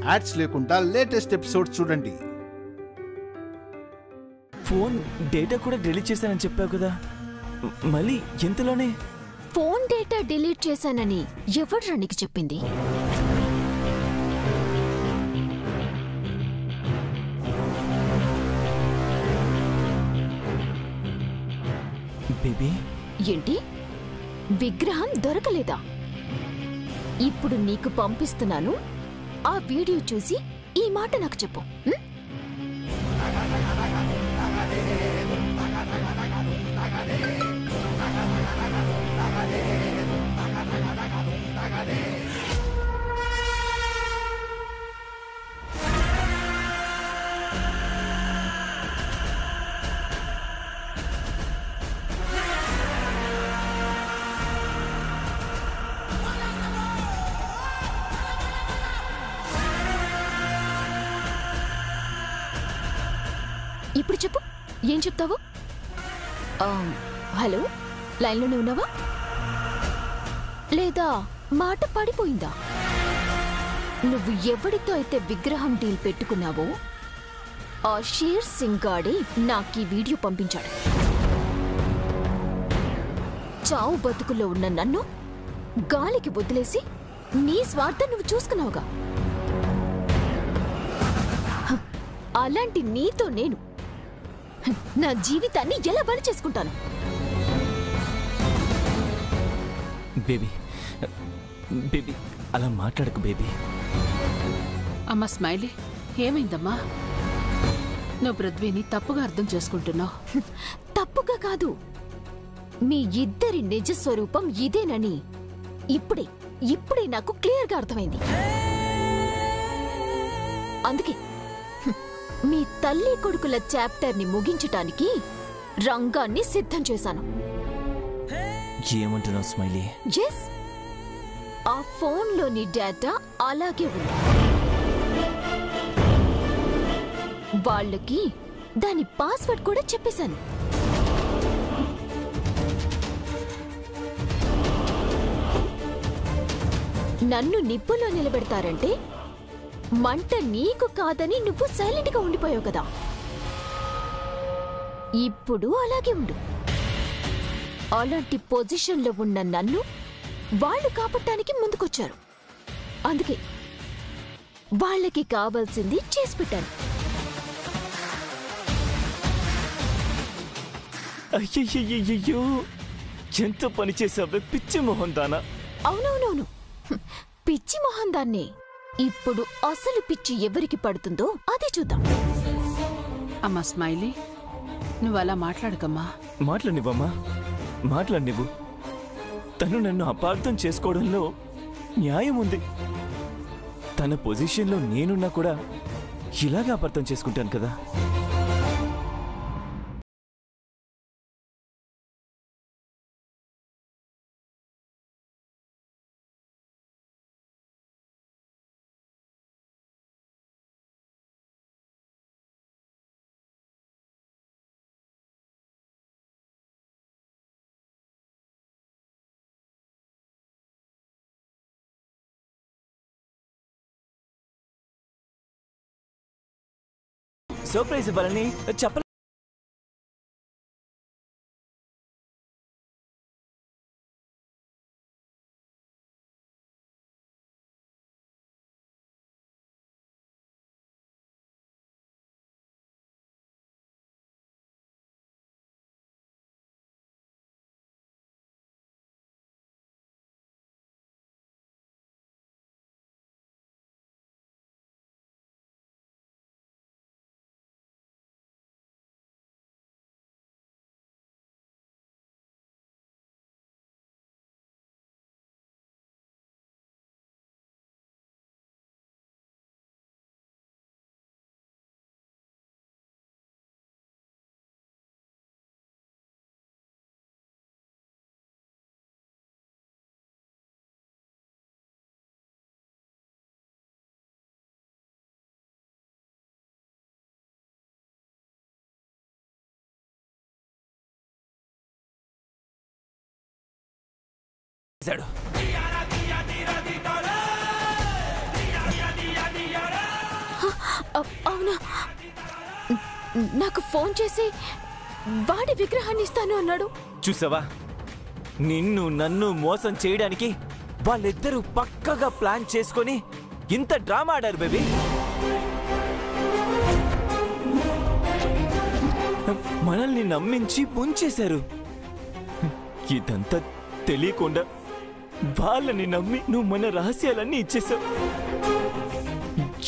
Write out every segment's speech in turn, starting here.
Ads లేకుండా latest episode చూడండి. Phone data కూడా డిలీట్ చేశానని చెప్పావు కదా, మళ్ళీ ఎంతలోనే? ఫోన్ డేటా డిలీట్ చేశానని ఎవడ్రా నీకు చెప్పింది? బేబీ, ఏంటి విగ్రహం దొరకలేదా? ఇప్పుడు నీకు పంపిస్తున్నాను, ఆ వీడియో చూసి ఈ మాట నాకు చెప్పు. ఇప్పుడు చెప్పు, ఏం చెప్తావు? హలో, లైన్లోనే ఉన్నావా లేదా మాట పడిపోయిందా? నువ్వు ఎవడితో అయితే విగ్రహం డీల్ పెట్టుకున్నావో ఆ షేర్ సింగ్ గాడే నాకీ వీడియో పంపించాడు. చావు బతుకుల్లో ఉన్న నన్ను గాలికి వదిలేసి నీ స్వార్థం నువ్వు చూసుకున్నావుగా. అలాంటి నీతో నేను నా జీవితాన్ని ఎలా బలి చేసుకుంటాను? బేబీ బేబీ, అలా మాట్లాడకు బేబీ. అమ్మా స్మైలీ, ఏమైందమ్మా? నువ్వు పృథ్వీని తప్పుగా అర్థం చేసుకుంటున్నావు. తప్పుగా కాదు, మీ ఇద్దరి నిజ స్వరూపం ఇదేనని ఇప్పుడే నాకు క్లియర్గా అర్థమైంది. అందుకే మీ తల్లి కొడుకుల చాప్టర్ని ముగించటానికి రంగాన్ని సిద్ధం చేశాను. ఏమంటున్నావు స్మైలీ? ఎస్, ఆ ఫోన్లోని డేటా అలాగే ఉంది. వాళ్ళకి దాని పాస్వర్డ్ కూడా చెప్పేశాను. నన్ను నిప్పులో నిలబెడతారంటే మంట నీకు కాదని నువ్వు సైలెంట్గా ఉండిపోయావు కదా. ఇప్పుడు అలాగే ఉండు. అలాంటి పొజిషన్లో ఉన్న నన్ను వాళ్ళు కాపాడటానికి ముందుకొచ్చారు. అందుకే వాళ్ళకి కావాల్సింది చేసి పెట్టాను. అయ్యయ్యో, ఎంత పని చేసావే పిచ్చి మొహం దానా. అవునవునవును, పిచ్చి మొహం దాన్నే. ఇప్పుడు అసలు పిచ్చి ఎవరికి పడుతుందో అది చూద్దాం. అమ్మా స్మైలీ, నువ్వు అలా మాట్లాడకమ్మా. మాట్లాడినివ్వమ్మా, మాట్లాడినివ్వు. తను నన్ను అపార్థం చేసుకోవడంలో న్యాయం ఉంది. తన పొజిషన్లో నేనున్నా కూడా ఇలాగే అపార్థం చేసుకుంటాను కదా. సర్ప్రైజ్ ఇవ్వాలని చెప్ప. అవునా? నాకు ఫోన్ చేసి వాడి విగ్రహాన్ని ఇస్తాను అన్నాడు. చూసావా, నిన్ను నన్ను మోసం చేయడానికి వాళ్ళిద్దరూ పక్కగా ప్లాన్ చేసుకొని ఇంత డ్రామా ఆడారు బేబీ. మనల్ని నమ్మించి ముంచేశారు. ఇదంతా తెలియకుండా వాళ్ళని నమ్మి నువ్వు మన రహస్యాలన్నీ ఇచ్చేసావు.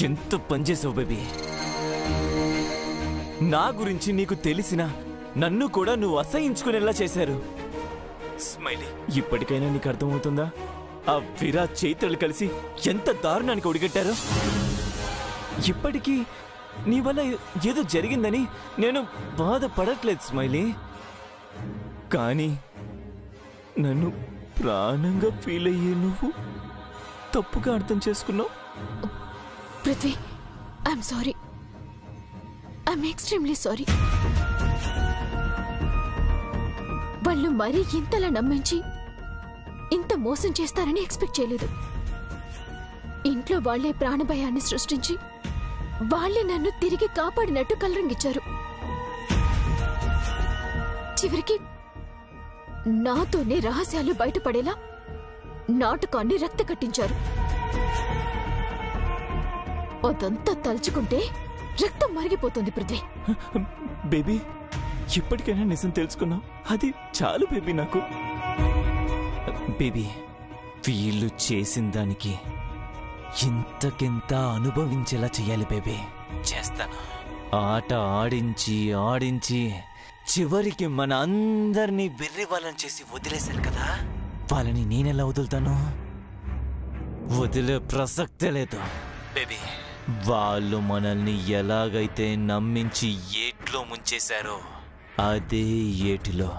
ఎంత పనిచేసావు బేబీ. నా గురించి నీకు తెలిసినా నన్ను కూడా నువ్వు అసహించుకునేలా చేశారు. స్మైలీ, ఇప్పటికైనా నీకు అర్థమవుతుందా ఆ విరాట్ చైత్రలు కలిసి ఎంత దారుణానికి ఒడిగట్టారో? ఇప్పటికీ నీ వల్ల ఏదో జరిగిందని నేను బాధపడట్లేదు స్మైలీ, కానీ నన్ను ప్రాణంగా ఫీల్ అయ్యే నువ్వు తప్పుగా అర్థం చేసుకున్నావు. Prithvi, I'm sorry. I'm extremely sorry. వాళ్ళు మరీ ఇంతలా నమ్మించి ఇంత మోసం చేస్తారని ఎక్స్పెక్ట్ చేయలేదు. ఇంట్లో వాళ్లే ప్రాణభయాన్ని సృష్టించి వాళ్లే నన్ను తిరిగి కాపాడినట్టు కలరింగిచ్చారు. చివరికి నాతోనే రహస్యాలు బయటపడేలా నాటకాన్ని రక్త కట్టించారు. అదంతా తలుచుకుంటే రక్తం మరిగిపోతుంది పృథ్వీ. బేబీ, ఇప్పటికైనా నిజం తెలుసుకున్నావు, అది చాలు బేబీ నాకు. బేబీ, వీళ్ళు చేసిన దానికి ఇంతకింత అనుభవించేలా చెయ్యాలి బేబీ. చేస్తాను. ఆట ఆడించి ఆడించి చివరికి మన అందరినీ వెర్రి వాళ్ళని చేసి వదిలేశారు కదా, వాళ్ళని నేనెలా వదులుతాను? వదిలే ప్రసక్తే లేదు బేబీ. వాళ్ళు మనల్ని ఎలాగైతే నమ్మించి ఏట్లో ముంచేశారో అదే ఏటిలో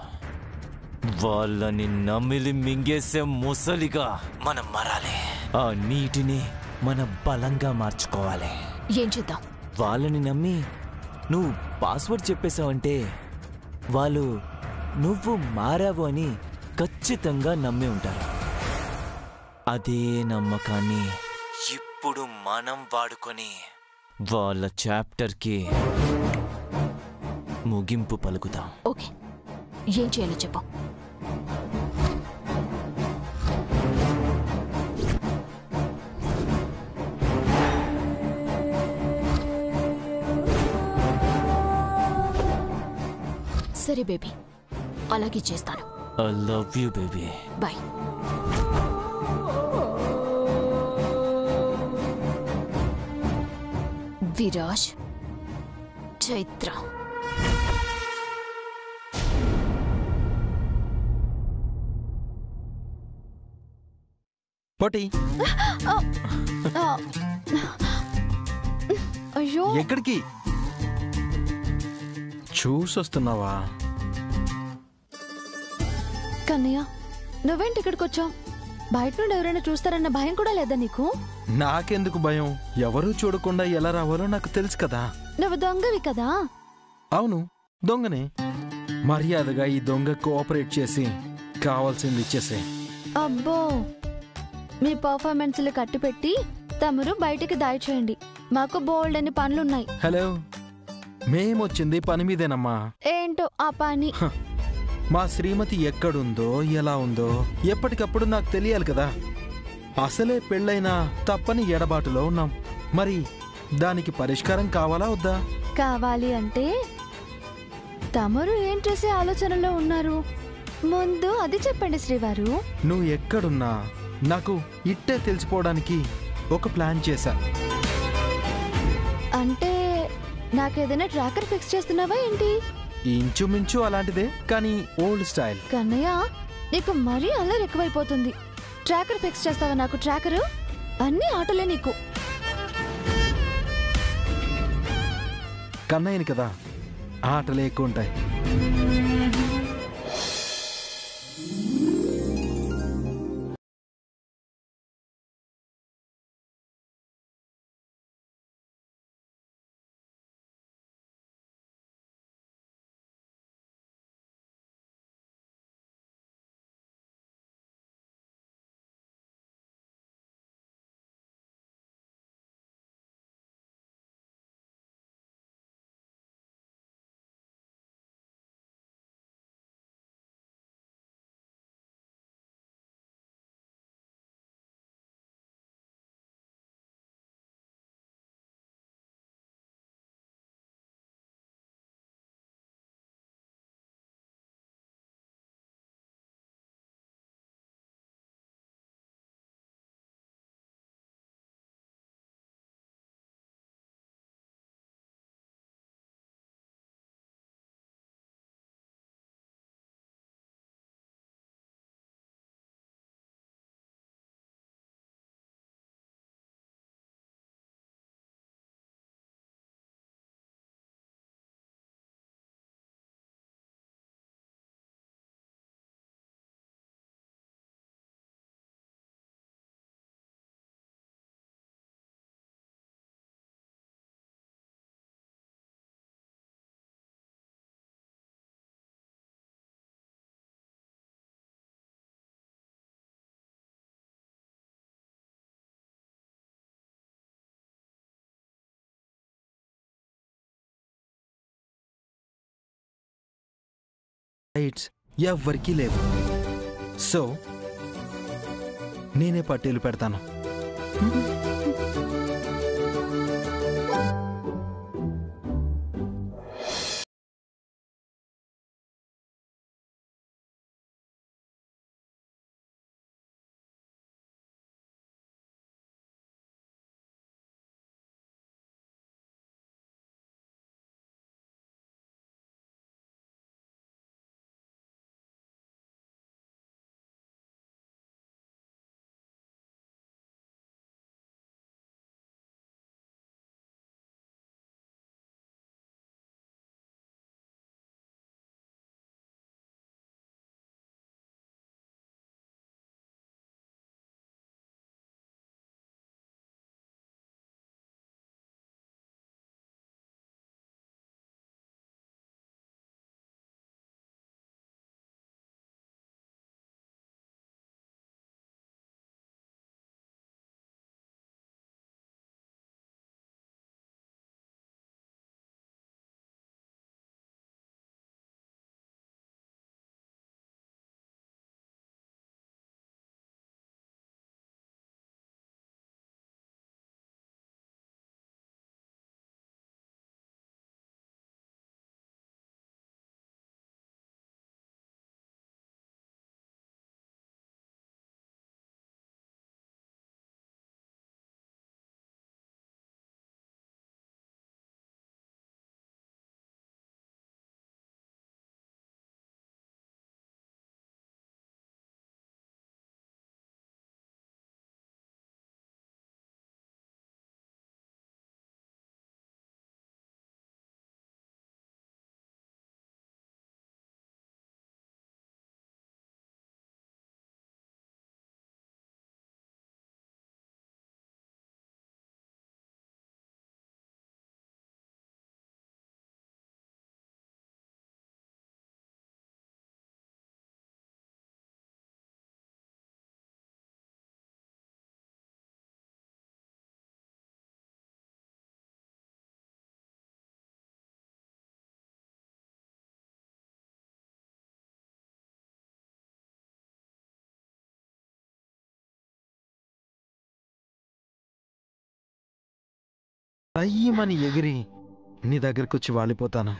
వాళ్ళని నమిలి మింగేసే ముసలిగా మనం మారాలి. ఆ నీటిని మన బలంగా మార్చుకోవాలి. ఏం చేద్దాం? వాళ్ళని నమ్మి నువ్వు పాస్వర్డ్ చెప్పేశావంటే వాళ్ళు నువ్వు మారావు అని ఖచ్చితంగా నమ్మి ఉంటారు. అదే నమ్మకాన్ని ఇప్పుడు మనం వాడుకొని వాళ్ళ చాప్టర్కి ముగింపు పలుకుతాం. ఓకే, ఏం చేయాలో చెప్పు. సరే బేబీ, అలాగే చేస్తాను. I love you baby. Bye. Viraj, Chaitra. పోటీ. అయ్యో, ఎక్కడికి చూసొస్తున్నావా? కన్నయ్య, నువ్వేంటి ఇక్కడికి వచ్చావు? బయట నుండి ఎవరైనా చూస్తారన్న భయం కూడా లేదా నీకు? నాకెందుకు భయం? ఎవరూ చూడకుండా ఎలా రావాలో నాకు తెలుసు కదా. నువ్వు దొంగవి కదా? అవును, దొంగనే. మర్యాదగా ఈ దొంగ కోఆపరేట్ చేసి కావాల్సింది ఇచ్చేసే. అబ్బో, మీ పర్ఫార్మెన్స్లు కట్టిపెట్టి తమరు బయటికి దాయిచేయండి. మాకు బోల్డ్ అని పనులున్నాయి. హలో, మేమొచ్చింది పని మీదేనమ్మా. ఏంటో ఆ పని. మా శ్రీమతి ఎక్కడుందో ఎలా ఉందో ఎప్పటికప్పుడు నాకు తెలియాలి కదా. అసలే పెళ్ళైనా తప్పని ఎడబాటులో ఉన్నాం. మరి దానికి పరిష్కారం కావాలా వద్దా? కావాలి అంటే తమరు ఏం చేసే ఆలోచనలో ఉన్నారు? ముందు అది చెప్పండి శ్రీవారు. నువ్వు ఎక్కడున్నా నాకు ఇట్టే తెలిసిపోవడానికి ఒక ప్లాన్ చేశా. అంటే నాకేదైనా ట్రాకర్ ఫిక్స్ చేస్తున్నావా ఏంటి? ఇంచుమించు అలాంటిదే, కానీ ఓల్డ్ స్టైల్. కన్నయ్య, నీకు మరీ అల్లరి ఎక్కువైపోతుంది. ట్రాకర్ ఫిక్స్ చేస్తావా నాకు? ట్రాకరు అన్ని ఆటలే నీకు. కన్నయ్యని కదా, ఆటలే ఎక్కువ ఉంటాయి. ఎవ్వరికీ లేవు. సో నేనే పట్టీలు పెడతాను. అయ్యమని ఎగిరి నీ దగ్గరకొచ్చి వాలిపోతాను.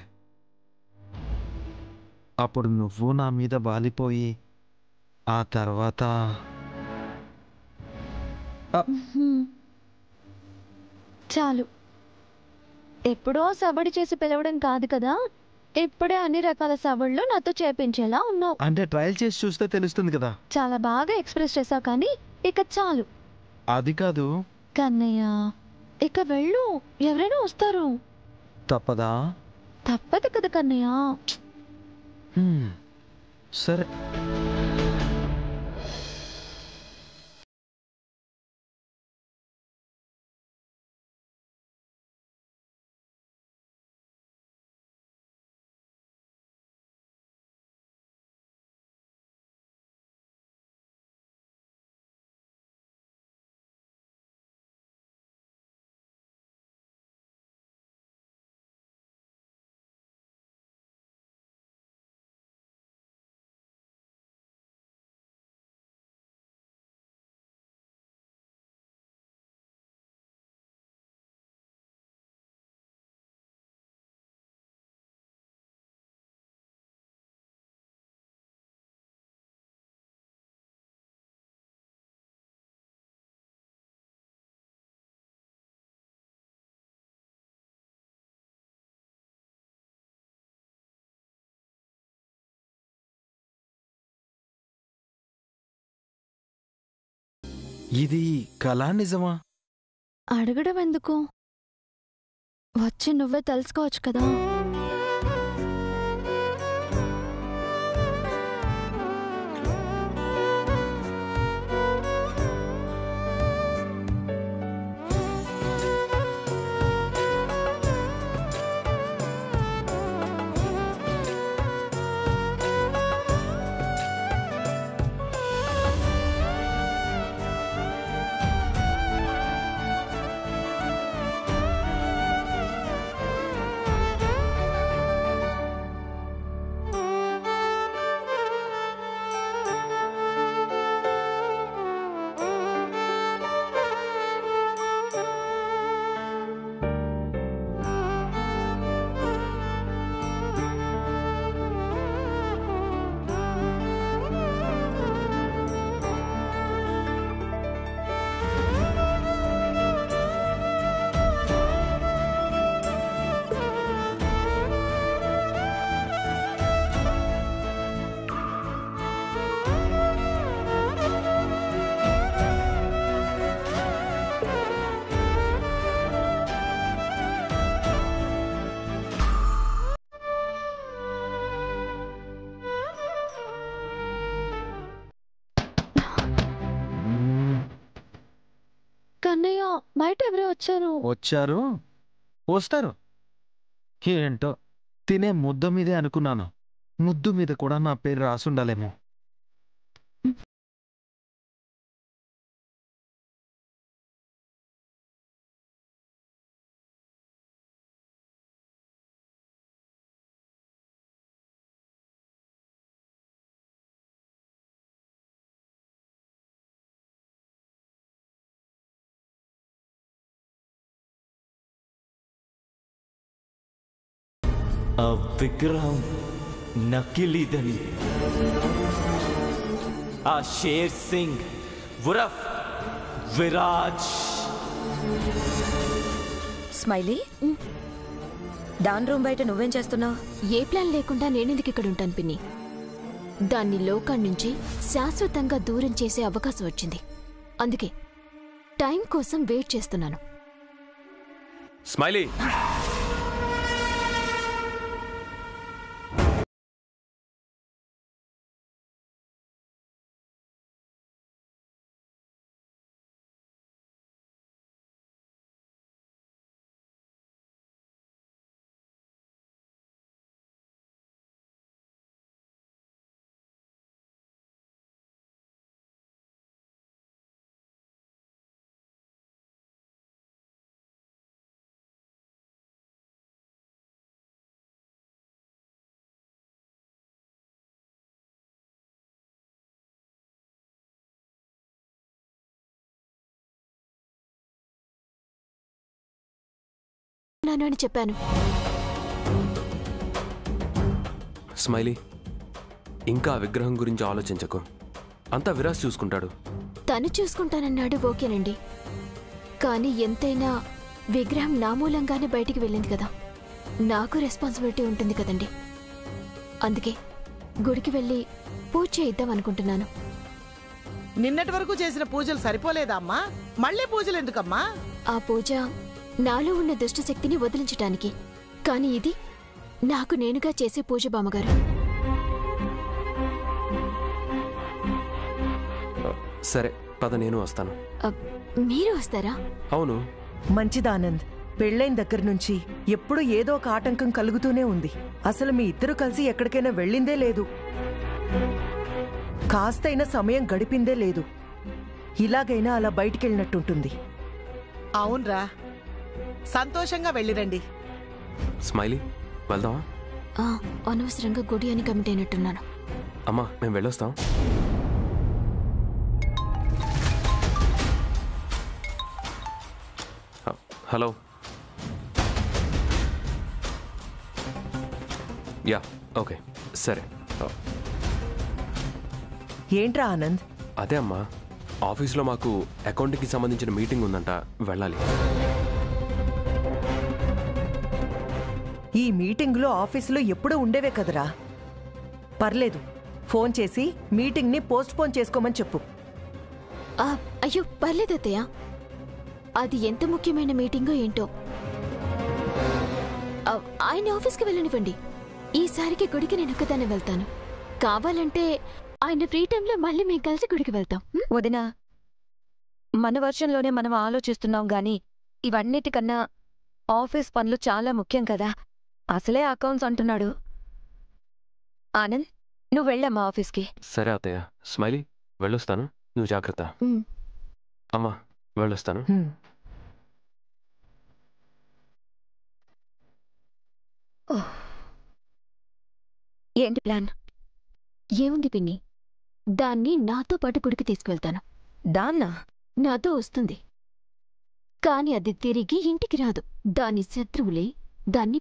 అప్పుడు నువ్వు నా మీద వాలిపోయి ఆ తర్వాత చాలు. ఎప్పుడో సవడి చేసి పిలవడం కాదు కదా, ఇప్పుడే అన్ని రకాల సవళ్ళు నాతో చేపించేలా ఉన్నావు. అంటే ట్రయల్ చేసి చూస్తే తెలుస్తుంది కదా. చాలా బాగా ఎక్స్ప్రెస్ చేసావు, కానీ ఇక చాలు. అది కాదు కన్నయ్య, ఇక వెళ్ళు, ఎవరైనా వస్తారు. తప్పదా? తప్పదు కదా కన్నయ్య. సరే. ఇది కళా నిజమా? అడగడం ఎందుకు, వచ్చి నువ్వే తెలుసుకోవచ్చు కదా. బయట ఎవరో వచ్చారు. వచ్చారు వస్తారు. ఏంటో తినే ముద్ద మీదే అనుకున్నాను. ముద్దు మీద కూడా నా పేరు రాసుండాలేమో. ఆ విగ్రహం నకిలీదని ఆ షేర్ సింగ్ ఉరఫ్ విరాజ్. స్మైలీ, దాని రూమ్ బయట నువ్వేం చేస్తున్నావు? ఏ ప్లాన్ లేకుండా నేనెందుకు ఇక్కడ ఉంటాను పిన్ని? దాన్ని లోకం నుంచి శాశ్వతంగా దూరం చేసే అవకాశం వచ్చింది. అందుకే టైం కోసం వెయిట్ చేస్తున్నాను. స్మైలీ, అని చెప్పాను. స్మైలీ, ఇంకా ఆ విగ్రహం గురించి ఆలోచించకు. అంతా విరాజ్ చూసుకుంటాడు. తను చూసుకుంటానన్నాడు, ఓకేనండి. కానీ ఎంతైనా విగ్రహం నా మూలంగానే బయటికి వెళ్ళింది కదా, నాకు రెస్పాన్సిబిలిటీ ఉంటుంది కదండి. అందుకే గుడికి వెళ్ళి పూజ చేయిద్దాం అనుకుంటున్నాను. నిన్నటి వరకు చేసిన పూజలు సరిపోలేదా అమ్మా? మళ్ళీ పూజలు ఎందుకమ్మా? ఆ పూజ నాలో ఉన్న దుష్టశక్తిని వదిలించటానికి. కానీ ఇది నాకు నేనుగా చేసే పూజ, బామ్మగారు. సరే పద, నేను వస్తాను. మీరు వస్తారా? అవును. మంచిదానంద్, పెళ్ళైన దగ్గర నుంచి ఎప్పుడూ ఏదో ఒక ఆటంకం కలుగుతూనే ఉంది. అసలు మీ ఇద్దరు కలిసి ఎక్కడికైనా వెళ్ళిందే లేదు. కాస్తైనా సమయం గడిపిందే లేదు. ఇలాగైనా అలా బయటికెళ్ళినట్టుంటుంది. అవునరా, సంతోషంగా వెళ్ళిరండి. స్మైలీ, వెళ్దామా? అనవసరంగా గుడి అని కమిట్ అయినట్టున్నాను. అమ్మా, మేము వెళ్ళొస్తాం. హలో. యా, ఓకే, సరే. ఏంట్రా ఆనంద్? అదే అమ్మా, ఆఫీస్లో మాకు అకౌంటింగ్కి సంబంధించిన మీటింగ్ ఉందంట, వెళ్ళాలి. ఈ మీటింగులో ఆఫీసులో ఎప్పుడూ ఉండేవే కదరా. పర్లేదు, ఫోన్ చేసి మీటింగ్ని పోస్ట్ పోన్ చేసుకోమని చెప్పు. అయ్యో పర్లేదత్తయ్య, అది ఎంత ముఖ్యమైన మీటింగో ఏంటో. ఆయన ఆఫీస్కి వెళ్ళనివ్వండి. ఈసారికి గుడికి నేను ఒక్కదాన్ని వెళ్తాను. కావాలంటే ఆయన ఫ్రీ టైంలో మళ్ళీ మేము కలిసి గుడికి వెళ్తాం. వదినా, మన వర్షంలోనే మనం ఆలోచిస్తున్నాం గాని ఇవన్నిటికన్నా ఆఫీస్ పనులు చాలా ముఖ్యం కదా. అసలే అకౌంట్స్ అంటున్నాడు. ఆనంద్, నువ్వు వెళ్ళమ్మా ఆఫీస్కి. సరే అత్తయ్య. స్మైలీ, వెళ్ళొస్తాను, నువ్వు జాగ్రత్త. అమ్మా, వెళ్ళొస్తాను. ఏంటి ప్లాన్? ఏముంది పిన్ని, దాన్ని నాతో పాటు గుడికి తీసుకువెళ్తాను. దాన్నా? నాతో వస్తుంది, కాని అది తిరిగి ఇంటికి రాదు. దాని శత్రువులే దాన్ని